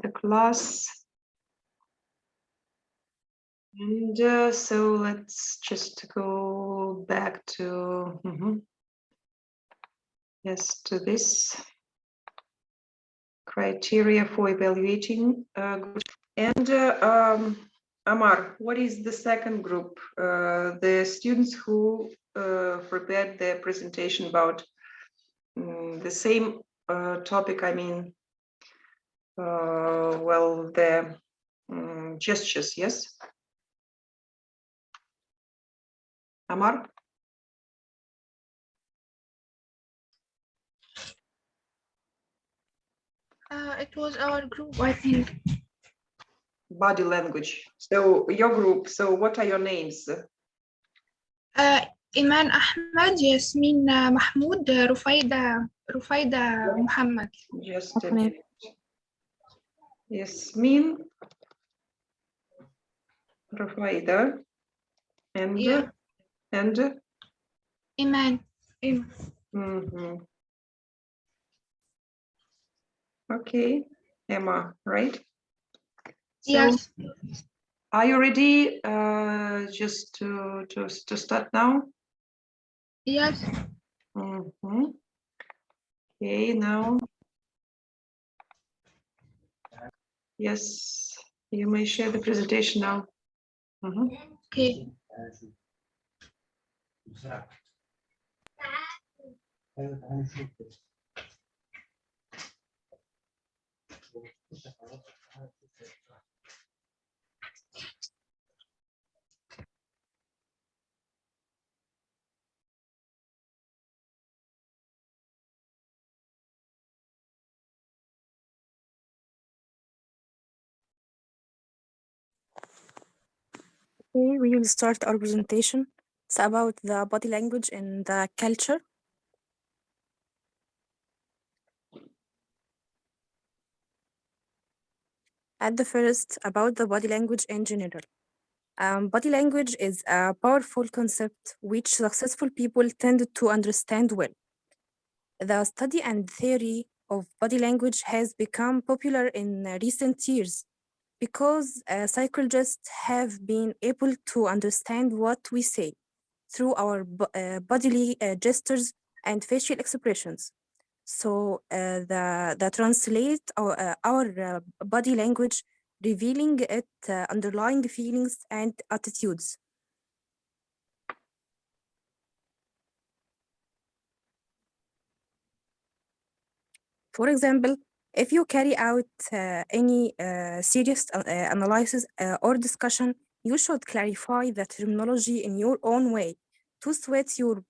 the class. And so let's just go back to, yes, to this criteria for evaluating groups. And Amar, what is the second group? The students who prepared their presentation about the same topic, I mean, well, the gestures, yes? Amar? It was our group, I think. Body language. So your group, so what are your names? إيمان أحمد، ياسمين محمود، رفيدة محمد. Just a minute. Yasmin, Rufaida, and Yeah. and إيمان. Okay, Emma, right? So, Yes. are you ready just to start now? Yes. Okay, now. Yes, you may share the presentation now. Okay. Okay, we will start our presentation. It's about the body language and the culture. At the first, about the body language in general. Body language is a powerful concept which successful people tend to understand well. The study and theory of body language has become popular in recent years because psychologists have been able to understand what we say through our bodily gestures and facial expressions. So the translate our body language, revealing its underlying feelings and attitudes. For example, if you carry out any serious analysis or discussion, you should clarify the terminology in your own way to suit your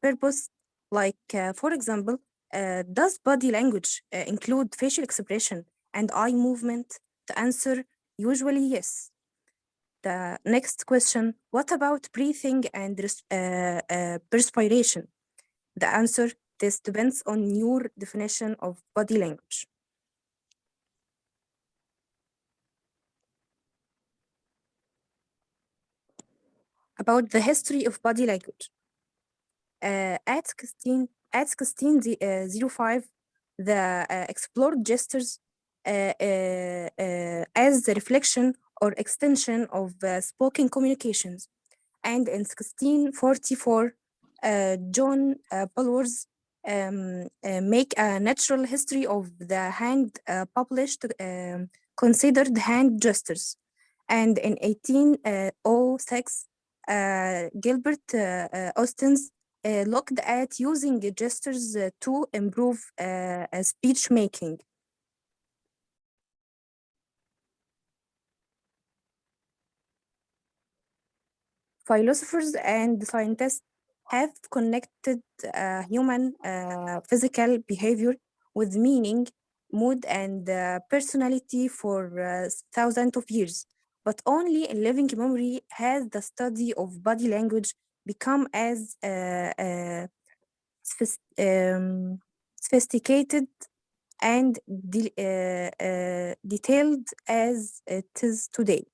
purpose. Like, for example, does body language include facial expression and eye movement? The answer, usually yes. The next question, what about breathing and perspiration? The answer, this depends on your definition of body language. About the history of body language. At 1605, the explored gestures as the reflection or extension of spoken communications. And in 1644, John Bulworth make a natural history of the hand published, considered hand gestures. And in 1806, Gilbert Austin's looked at using gestures to improve speech making. Philosophers and scientists have connected human physical behavior with meaning, mood, and personality for thousands of years. But only in living memory has the study of body language become as sophisticated and detailed as it is today.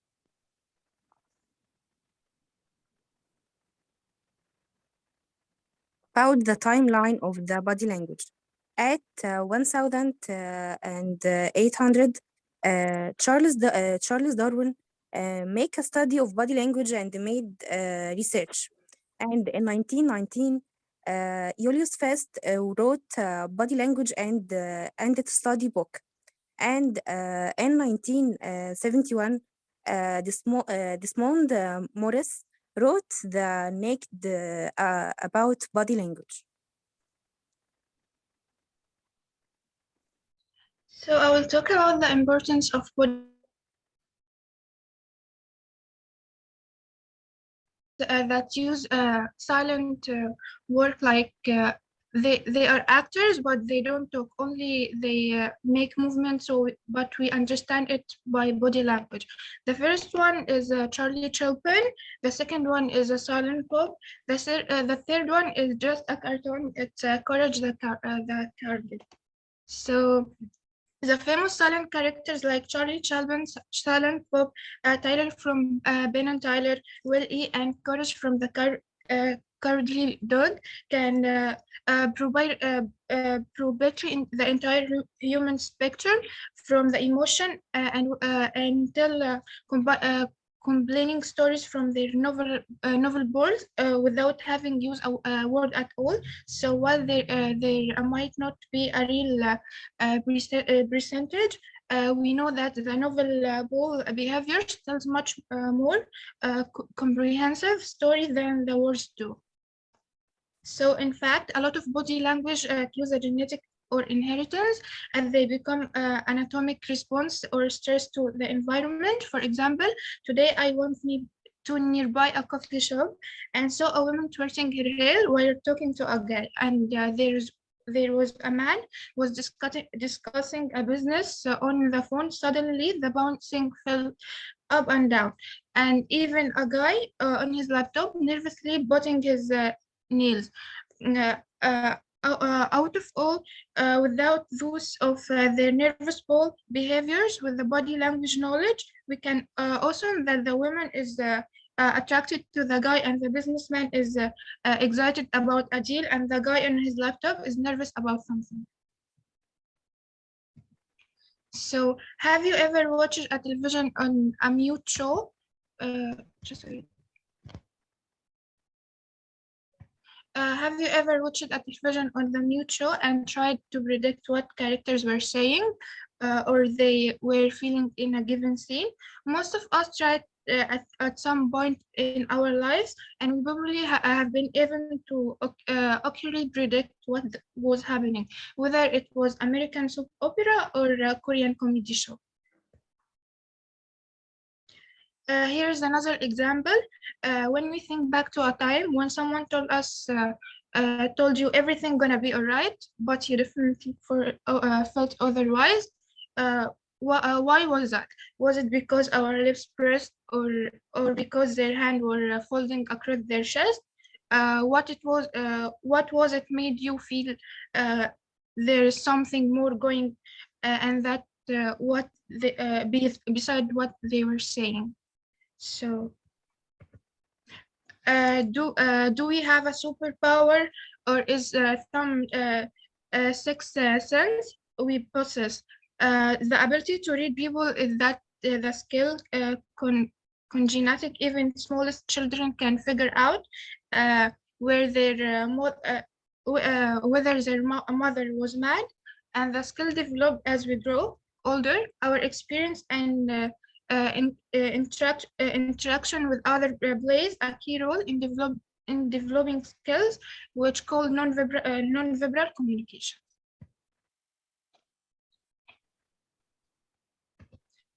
About the timeline of the body language. At 1800, Charles Darwin make a study of body language and made research. And in 1919, Julius Fest wrote Body Language and its study book. And in 1971, Desmond Morris wrote The Naked about body language. So I will talk about the importance of body that use silent work, like they are actors, but they don't talk. Only they make movements. But we understand it by body language. The first one is Charlie Chaplin. The second one is a silent pop. The third one is just a cartoon. It's Courage the Cowardly. So the famous silent characters like Charlie Chaplin, Silent Bob, Tyler from Ben and Tyler, Will.i.am, and Courage from the Cowardly Dog can provide probably in the entire human spectrum, from the emotion until complaining stories from their novel boards without having used a word at all. So while there might not be a real percentage, we know that the novel ball behaviors tells much more comprehensive story than the words do. So in fact, a lot of body language cues are genetic or inheritance, and they become anatomic response or stress to the environment. For example, today I went to nearby a coffee shop and saw a woman twisting her hair while talking to a guy, and there was a man was discussing a business on the phone. Suddenly, the bouncing fell up and down, and even a guy on his laptop nervously biting his nails. Out of all, without those of their nervous ball behaviors, with the body language knowledge, we can assume that the woman is attracted to the guy, and the businessman is excited about a deal, and the guy on his laptop is nervous about something. So, have you ever watched a television on a mute show? Have you ever watched a television on the mute show and tried to predict what characters were saying or they were feeling in a given scene? Most of us tried at some point in our lives, and we probably have been able to accurately predict what was happening, whether it was American soap opera or a Korean comedy show. Here's another example. When we think back to a time when someone told you everything gonna be all right, but you definitely felt otherwise, why was that? Was it because our lips pressed, or because their hand were folding across their chest? What was it made you feel there is something more going, and that beside what they were saying? So, do we have a superpower, or is some sixth sense we possess? The ability to read people, is that the skill congenetic? Even smallest children can figure out where whether their mother was mad, and the skill developed as we grow older. Our experience and interaction with other plays a key role in developing skills, which called non-verbal communication.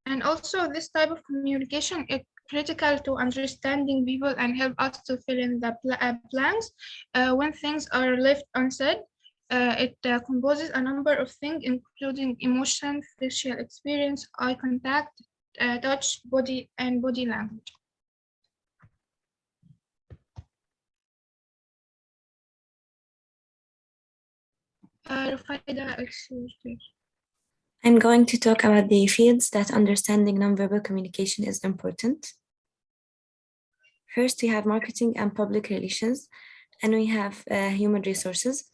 And also, this type of communication is critical to understanding people and help us to fill in the blanks when things are left unsaid. It composes a number of things, including emotion, facial experience, eye contact, touch, body, and body language. I'm going to talk about the fields that understanding nonverbal communication is important. First, we have marketing and public relations, and we have human resources.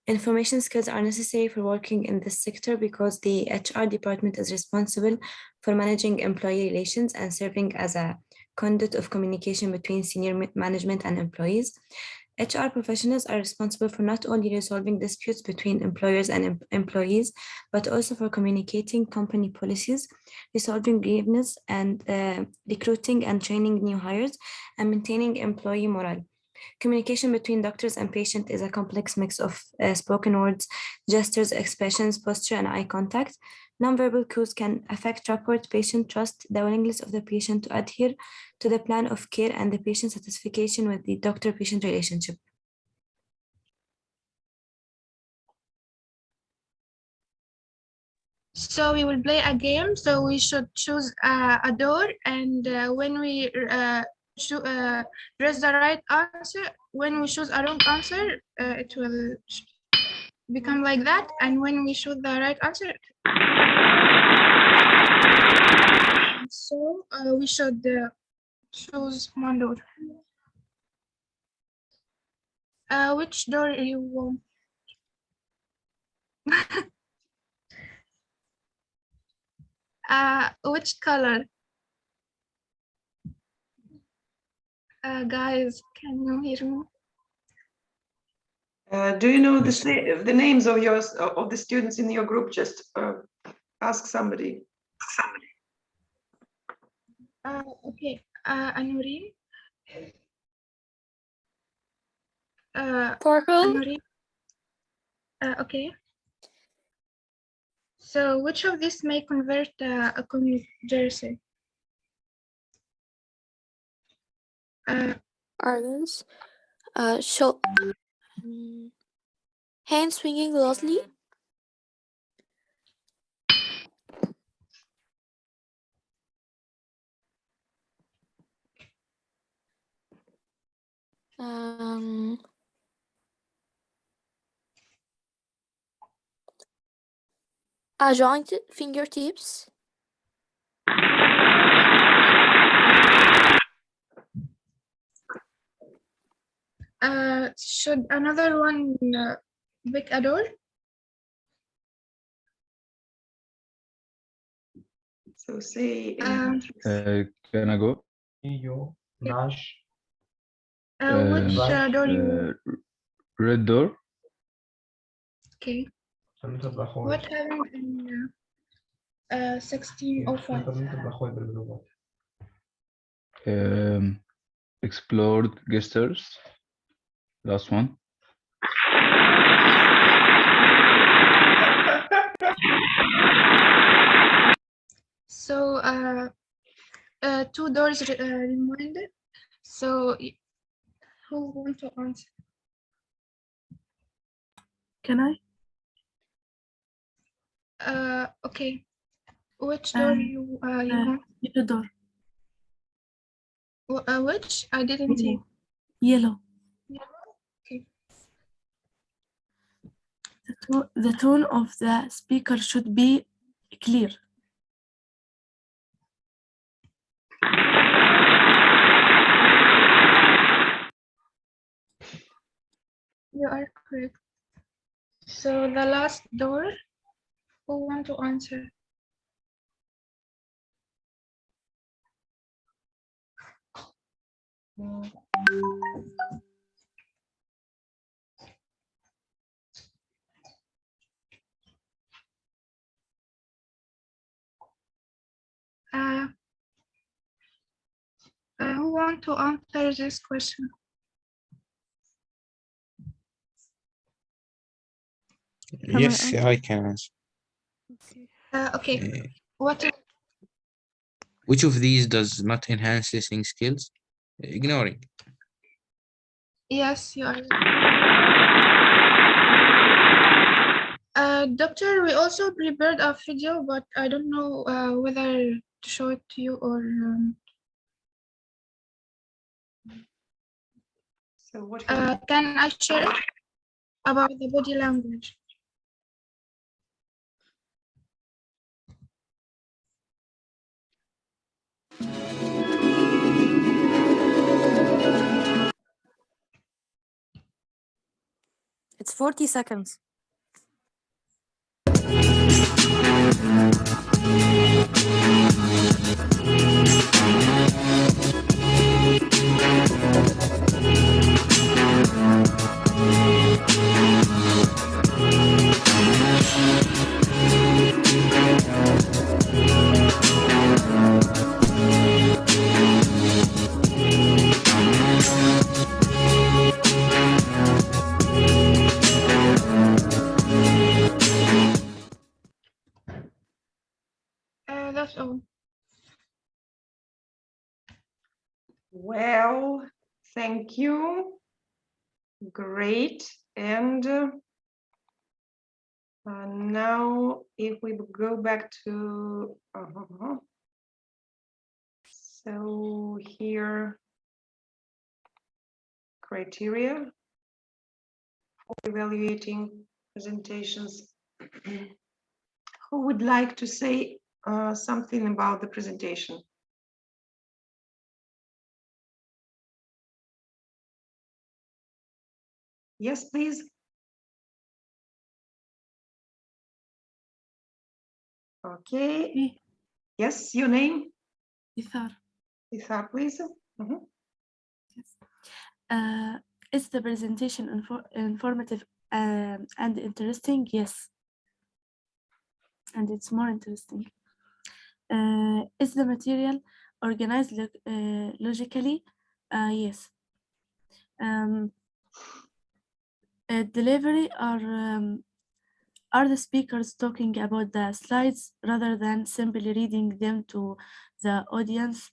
Information skills are necessary for working in this sector because the HR department is responsible for managing employee relations and serving as a conduit of communication between senior management and employees. HR professionals are responsible for not only resolving disputes between employers and employees, but also for communicating company policies, resolving grievances, and recruiting and training new hires, and maintaining employee morale. Communication between doctors and patient is a complex mix of spoken words, gestures, expressions, posture, and eye contact. Nonverbal cues can affect rapport, patient trust, the willingness of the patient to adhere to the plan of care, and the patient satisfaction with the doctor-patient relationship. So we will play a game. So we should choose a door, and when we press the right answer, when we choose a wrong answer, it will become like that. And when we choose the right answer, so we should choose one door. Which door you want? Which color? Guys, can you hear me? Do you know the names of yours of the students in your group? Just ask somebody. Okay. Anureen. Purple. Anureen. Okay. So which of these may convert a conjugacy? Argons. Show. Hand swinging loudly. Joint fingertips. Should another one pick a door? So say. Can I go? Which door you? Red door. Okay. What happened in 1605? Explored gestures. Last one. So two doors reminded. So who want to answer? Can I? Okay. Which door you want? Yellow door. Which? I didn't see. Yellow. Okay. The tone of the speaker should be clear. You are correct. So the last door, who want to answer? Who want to answer this question? Yes, I can answer. Okay. What is Which of these does not enhance listening skills? Ignoring. Yes, you are. Doctor, we also prepared a video, but I don't know whether to show it to you or. So what? Can I share it about the body language? It's 40 seconds. That's all. Well, thank you. Great. And now if we go back to, so here, criteria for evaluating presentations. Who would like to say something about the presentation? Yes, please. Okay. Me, Yes, your name? Ithar. Ithar, please. Mhm. Is the presentation informative and interesting? Yes. And it's more interesting. Is the material organized logically? Yes. Delivery are the speakers talking about the slides rather than simply reading them to the audience?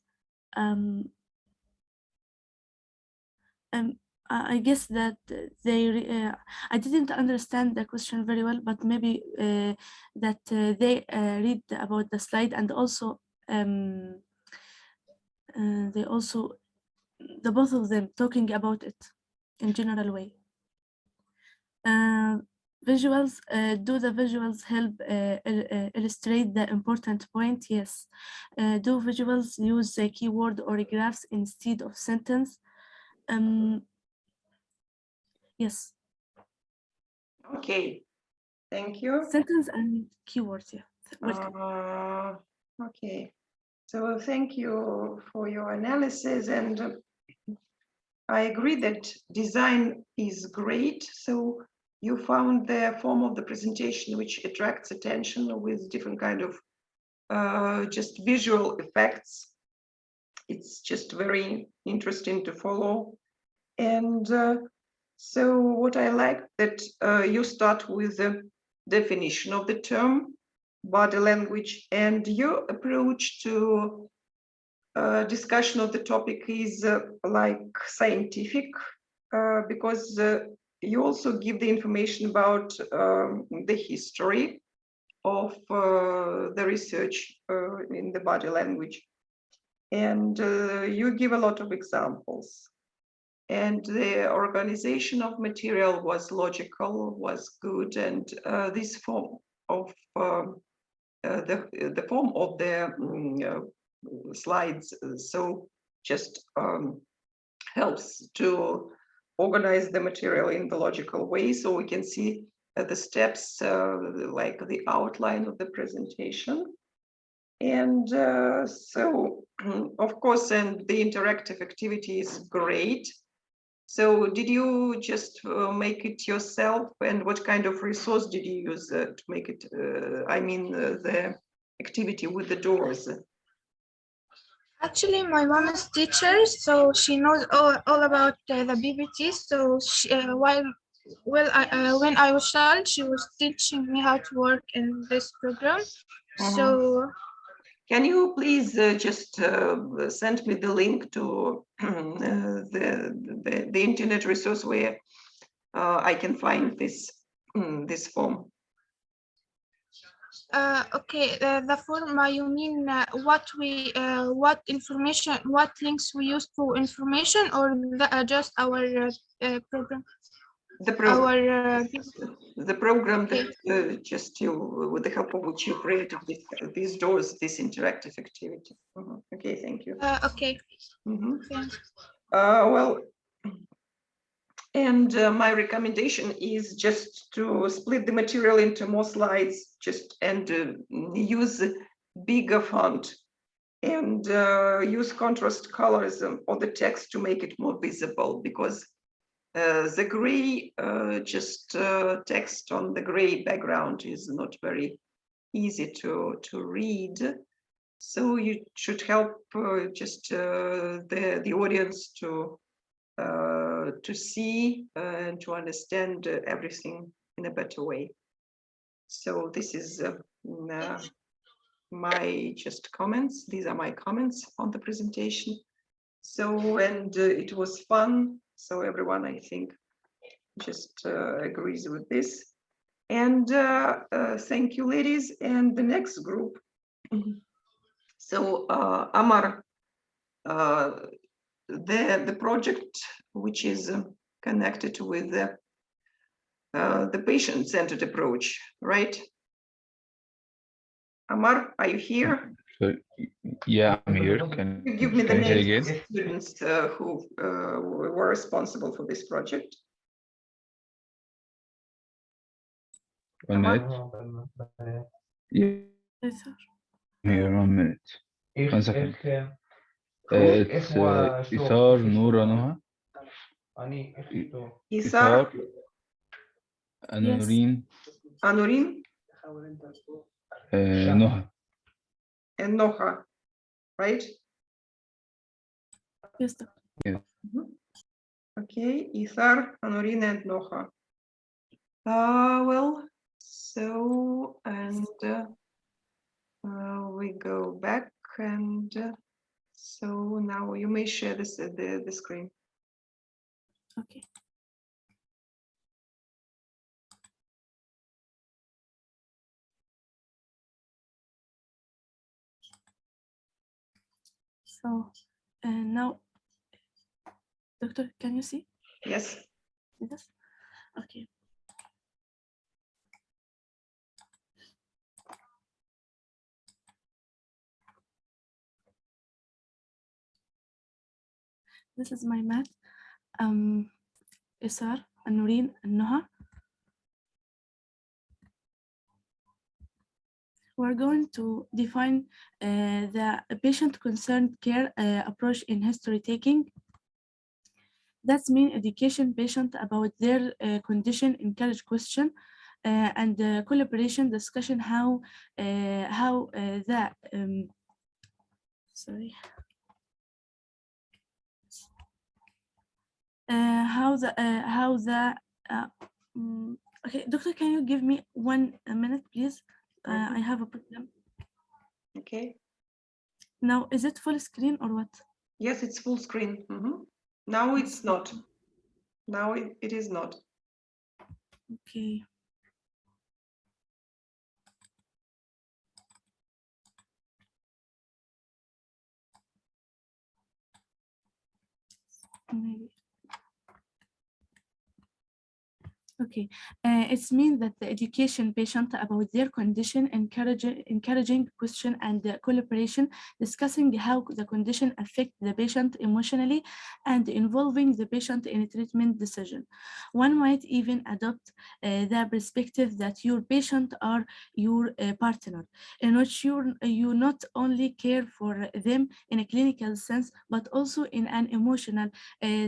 I guess that I didn't understand the question very well, but maybe that they read about the slide, and also they also, the both of them talking about it in general way. Visuals, do the visuals help illustrate the important point? Yes. Do visuals use a keyword or graphs instead of sentence? Yes. Okay, thank you. Sentence and keywords, yeah. Welcome. Okay, so thank you for your analysis, and I agree that design is great. So you found the form of the presentation which attracts attention with different kind of just visual effects. It's just very interesting to follow. And so what I like that you start with the definition of the term body language, and your approach to discussion of the topic is like scientific, because you also give the information about the history of the research in the body language, and you give a lot of examples, and the organization of material was logical, was good, and this form of the form of the slides so just helps to organize the material in the logical way, so we can see the steps like the outline of the presentation. And so of course, and the interactive activity is great. So did you just make it yourself, and what kind of resource did you use to make it? I mean, the activity with the doors. Actually, my mom is teacher, so she knows all about the BBT. So she, when I was child, she was teaching me how to work in this program. So can you please just send me the link to the internet resource where I can find this this form? okay, the form, you mean what information, what links we use for information, or just our program? The program, Our the program okay. that just you, with the help of which you created these doors, this interactive activity. Okay, thank you. Okay. Mhm. Okay. Well, And my recommendation is just to split the material into more slides, and use bigger font and use contrast colors on the text to make it more visible, because the gray text on the gray background is not very easy to read. So you should help the audience to see and to understand everything in a better way. So this is my comments. These are my comments on the presentation. So, and it was fun. So everyone, I think, just agrees with this. And thank you, ladies. And the next group. So Amar, the project which is connected with the patient-centered approach, right? Amar, are you here? So, yeah, I'm here. Can You give me the you say names again? of students who were responsible for this project. 1 minute. Yeah, Yes, sir. here 1 minute. 1 second. It's Ithar, Noura, Noha. Isar, Anurin, Anurin, Noha. and Noha, right? Yes, doctor. Okay, Ithar, Anurin, and Noha. Well, so, and we go back, and so now you may share this the screen. Okay. So now, doctor, can you see? Yes. Yes. Okay. This is my math. Isar, Anurin, and Noha. We're going to define the patient-concerned care approach in history taking. That's mean education patient about their condition, encourage question, and collaboration discussion how the sorry. Okay, doctor, can you give me 1 minute, please? I have a problem. Okay. Now, is it full screen or what? Yes, it's full screen. Now it's not. Now it is not. Okay. Maybe. Okay, it's mean that the education patient about their condition, encouraging question and collaboration, discussing how the condition affect the patient emotionally, and involving the patient in a treatment decision. One might even adopt the perspective that your patient are your partner, in which you not only care for them in a clinical sense, but also in an emotional,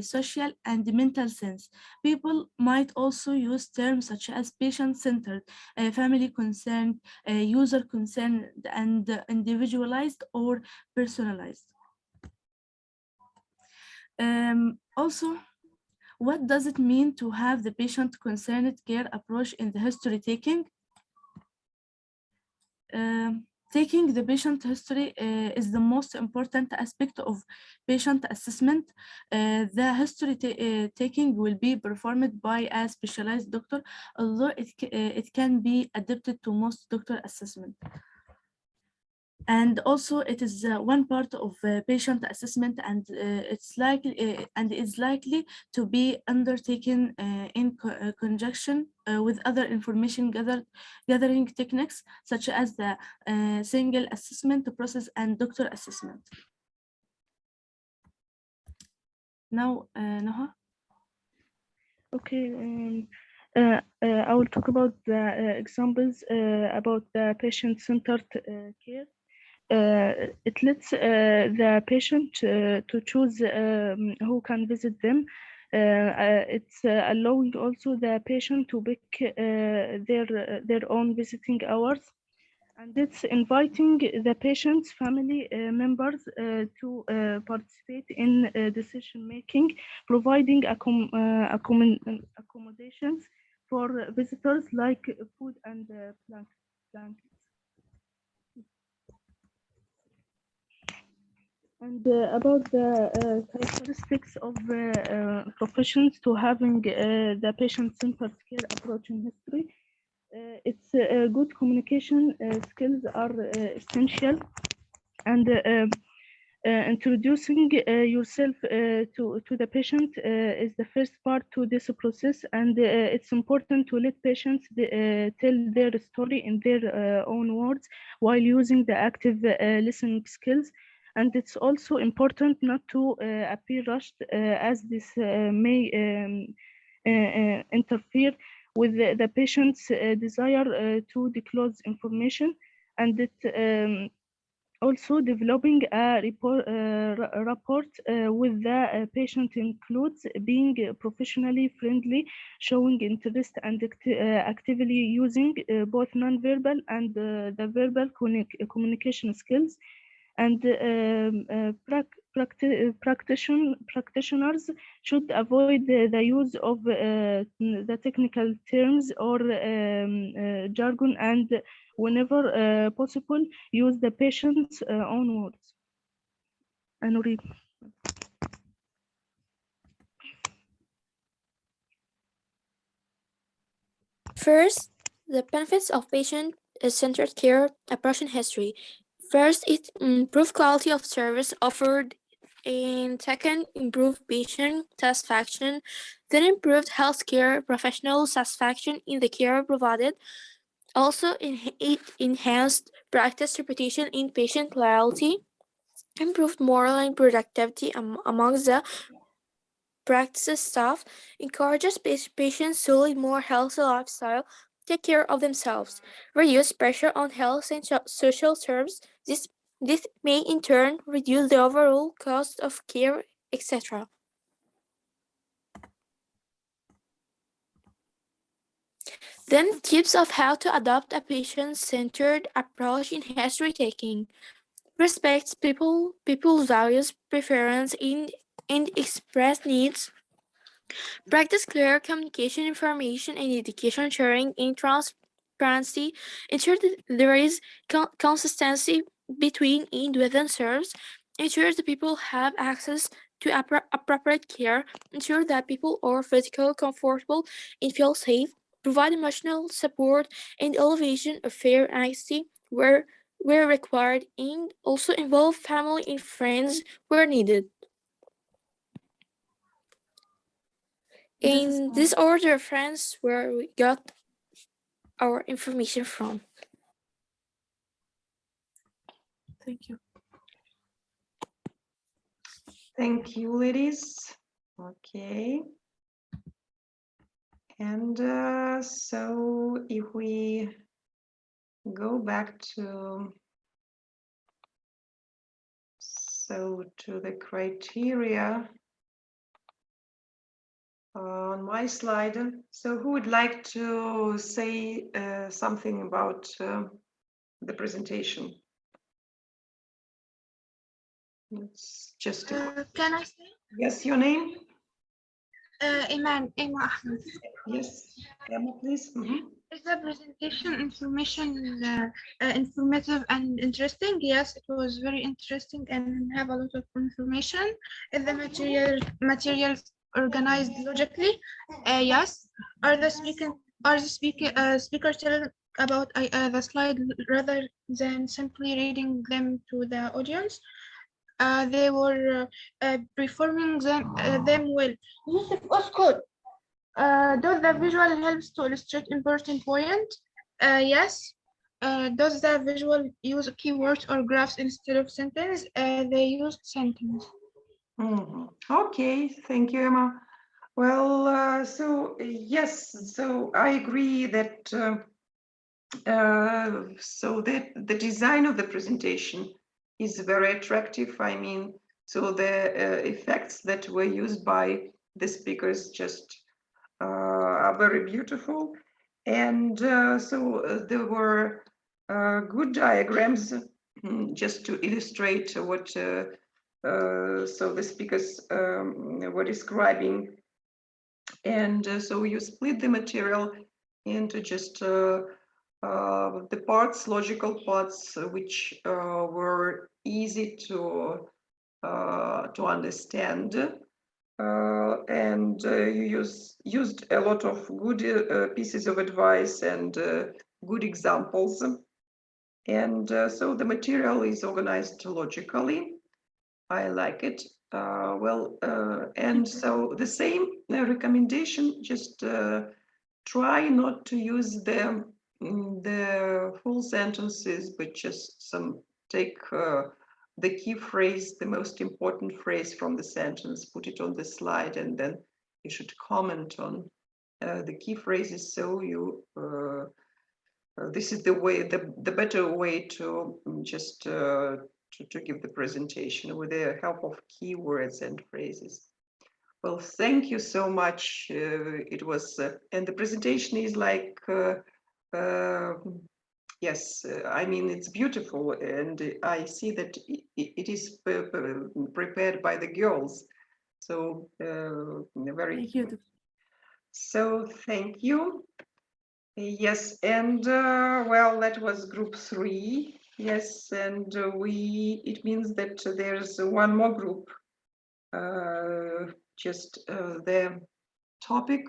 social, and mental sense. People might also use terms such as patient-centered, family concerned, user concerned, and individualized or personalized. Also, what does it mean to have the patient-concerned care approach in the history taking? Taking the patient history is the most important aspect of patient assessment. The history taking will be performed by a specialized doctor, although it can be adapted to most doctor assessment. And also, it is one part of patient assessment, and it's likely to be undertaken in conjunction with other information gathering techniques, such as the single assessment process and doctor assessment. Now, Noha. Okay, I will talk about the examples about the patient-centered care. It lets the patient to choose who can visit them. It's allowing also the patient to pick their own visiting hours. And it's inviting the patient's family members to participate in decision making, providing accommodations for visitors like food and blankets. And about the characteristics of professions to having the patient-centered care approach in history, it's good communication skills are essential, and introducing yourself to the patient is the first part to this process, and it's important to let patients tell their story in their own words while using the active listening skills. And it's also important not to appear rushed, as this may interfere with the patient's desire to disclose information. And it also developing a rapport with the patient includes being professionally friendly, showing interest, and actively using both nonverbal and the verbal communication skills. And practitioners should avoid the use of the technical terms or jargon, and whenever possible, use the patient's own words. Anuri. First, the benefits of patient-centered care approach in history. First, it improved quality of service offered, and second, improved patient satisfaction, then improved healthcare professional satisfaction in the care provided. Also, it enhanced practice reputation in patient loyalty, improved moral and productivity among the practice staff, encourages patients to lead more healthy lifestyle, take care of themselves, reduce pressure on health and social service. This may in turn reduce the overall cost of care, etc. Then tips of how to adopt a patient-centered approach in history taking. Respect people's values, preference, and express needs. Practice clear communication, information, and education sharing in transparency. Ensure that there is consistency between and within serves. Ensure that people have access to appropriate care. Ensure that people are physically comfortable and feel safe. Provide emotional support and elevation of fair honesty where required, and also involve family and friends where needed. In this order of friends where we got our information from. Thank you. Thank you, ladies. Okay. And so if we go back to the criteria on my slide. So who would like to say something about the presentation? It's just Can I say? Yes, your name? Emma Ahmed. Yes, Emma, please. Is the presentation informative and interesting? Yes, it was very interesting and have a lot of information. Is the materials organized logically? Yes. Are the speakers telling about the slide rather than simply reading them to the audience? They were performing them well. Yusuf Osgood. Does the visual helps to illustrate important point? Yes. Does the visual use keywords or graphs instead of sentence? They used sentence. Okay, thank you, Emma. Well, so yes, so I agree that so that the design of the presentation is very attractive. I mean, so the effects that were used by the speakers just are very beautiful. And there were good diagrams just to illustrate what so the speakers were describing. And so you split the material into just the parts, logical parts, which were easy to understand. You used a lot of good pieces of advice and good examples. And so the material is organized logically. I like it. And so the same recommendation, just try not to use the full sentences, but just take the key phrase, the most important phrase from the sentence, put it on the slide, and then you should comment on the key phrases. So this is the way, the better way to just to give the presentation with the help of keywords and phrases. Well, thank you so much. It was, and the presentation is like, yes, I mean, it's beautiful, and I see that it is prepared by the girls. So very. Thank you. So thank you. Yes, and well, that was group 3. Yes, and it means that there's one more group. Just the topic.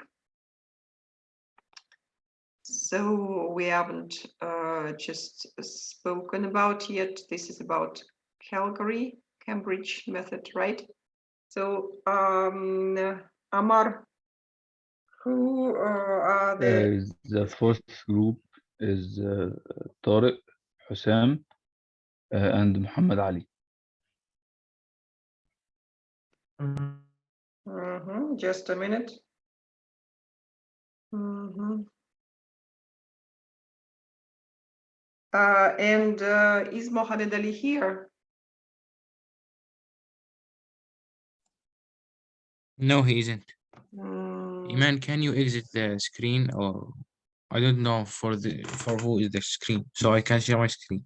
So we haven't just spoken about yet. This is about Calgary, Cambridge method, right? So Amar, who are The first group is Tariq, Hussam, and Muhammad Ali. Just a minute. And is Mohammed Ali here? No, he isn't. Mm, Iman, can you exit the screen, or I don't know for who is the screen, so I can share my screen.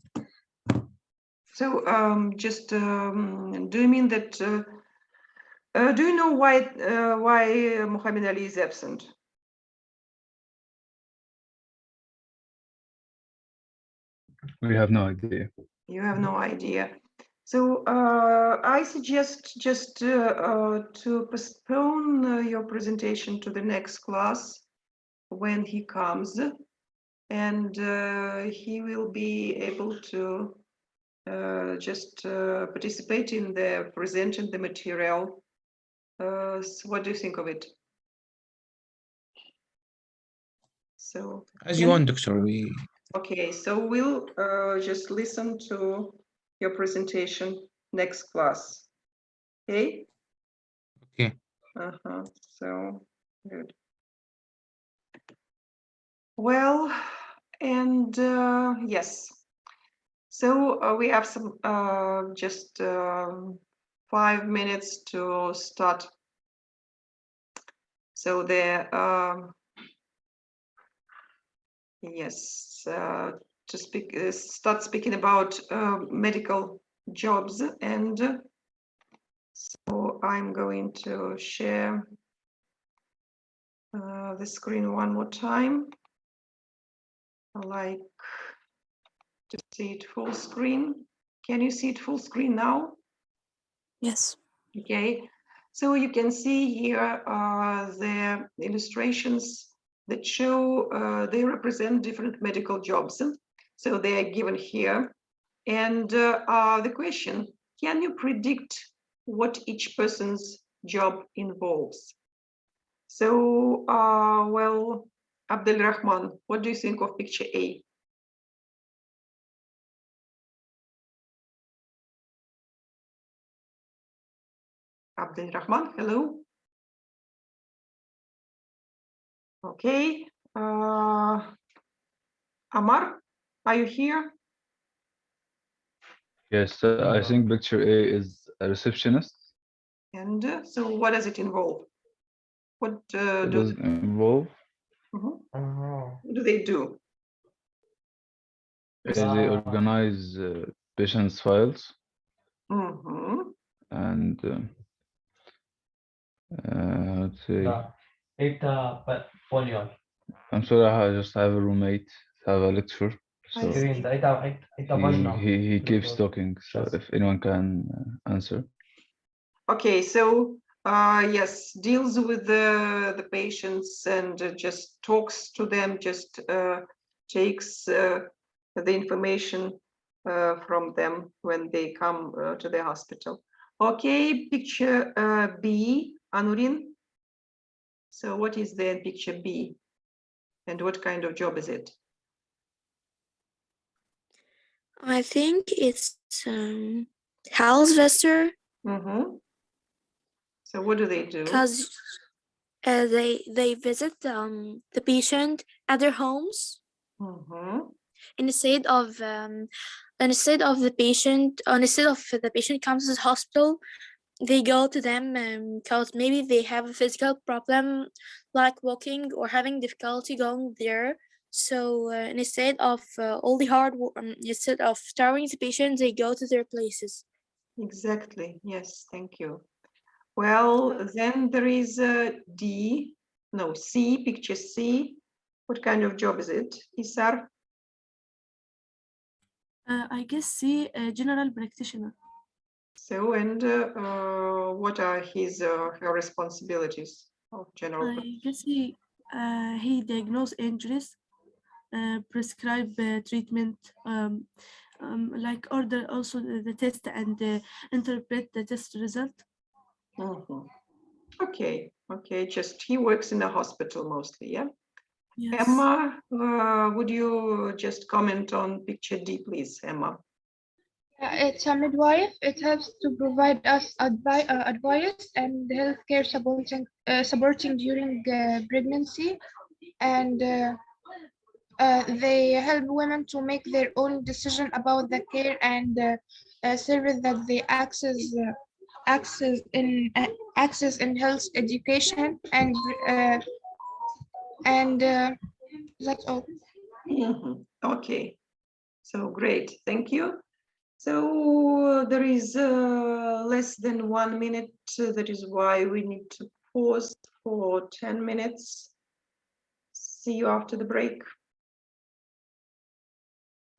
So just do you mean that do you know why Muhammad Ali is absent? We have no idea. You have no idea. So I suggest just to postpone your presentation to the next class when he comes, and he will be able to just participate in the presenting the material. So what do you think of it? So As you want, Doctor. Okay, so we'll just listen to your presentation next class. Okay? Okay. So good. Well, and yes. So we have some just 5 minutes to start. So yes, to start speaking about medical jobs, and so I'm going to share the screen one more time. I like to see it full screen. Can you see it full screen now? Yes. Okay, so you can see here the illustrations that show they represent different medical jobs. So they are given here. And the question, can you predict what each person's job involves? So, well, Abdel Rahman, what do you think of picture A? Abdel Rahman, hello? Okay. Amar, are you here? Yes, I think picture A is a receptionist. And so what does it involve? What It do, doesn't involve. what do they do? They organize patients' files Mhm. and let's see. I'm sorry, I just have a roommate, have a lecture, I so see. he keeps talking. So if anyone can answer. Okay, so yes, deals with the patients and just talks to them, just takes the information from them when they come to the hospital. Okay, picture B, Anurin. So what is there in picture B? And what kind of job is it? I think it's house visitor Mhm. So what do they do? because they visit the patient at their homes Mhm. instead of the patient comes to the hospital. They go to them because maybe they have a physical problem like walking or having difficulty going there. So instead of instead of starving the patient, they go to their places. Exactly. Yes, thank you. Well, then there is a D, no, C, picture C. What kind of job is it, Isar? I guess C, general practitioner. So, and what are her responsibilities of general? I guess he diagnose injuries, prescribe treatment, like order also the test and interpret the test result. Mhm. Okay, okay, just he works in a hospital mostly, yeah? Yes. Emma, would you just comment on picture D, please, Emma? It's a midwife. It helps to provide us advice and healthcare supporting during pregnancy, and they help women to make their own decision about the care and service that they access in health education and that's all. Mhm. Okay, so great, thank you. So there is less than 1 minute. That is why we need to pause for 10 minutes. See you after the break.